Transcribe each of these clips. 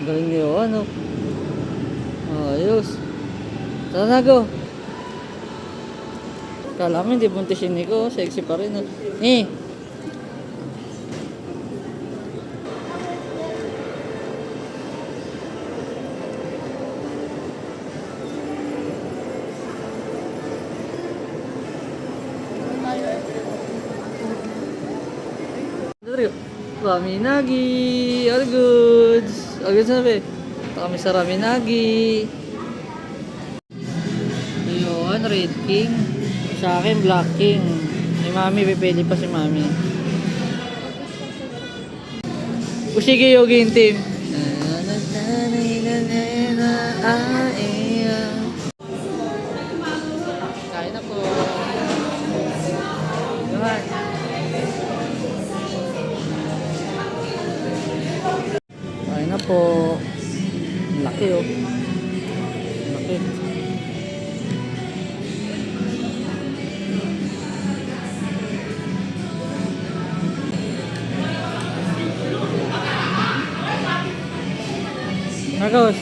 Galing niyo, ano? Ayos. Tara na, go. Kala mo hindi buntis yun, Nico. Sexy pa rin, no? Eh. Raminagi, all goods. All goods na ba? Ito kami sa Raminagi. Yun, Red King. Sa akin, Black King. Si Mami, pipili pa si Mami. Usige Yogi yung team. Kain na po. Yun. Kain na po. Laki oh. Laki. Marcos.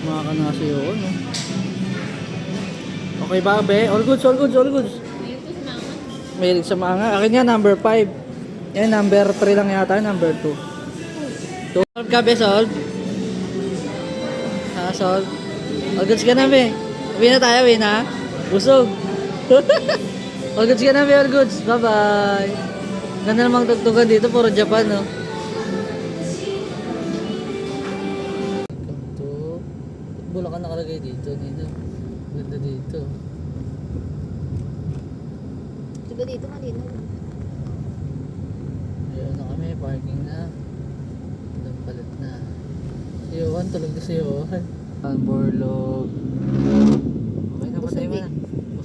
Makakanasi yun no. Okay ba be? All goods, all goods, all goods. Mahilig sa manga. Akin nga number 5. Yan number 3 lang yata, number 2. Solve ka be, solve? Ha, solve? All goods ka na be. Uwi na tayo, uwi na. Busog. All goods ka na be, all goods. Bye bye. Ganda namang tugtugan dito, puro Japan no. Bulacan nakalagay dito, dito. Ganda dito. Diba dito malinaw? Ayun na kami, parking na. Palit na. Si Johan, tulog na si Johan. Borlog.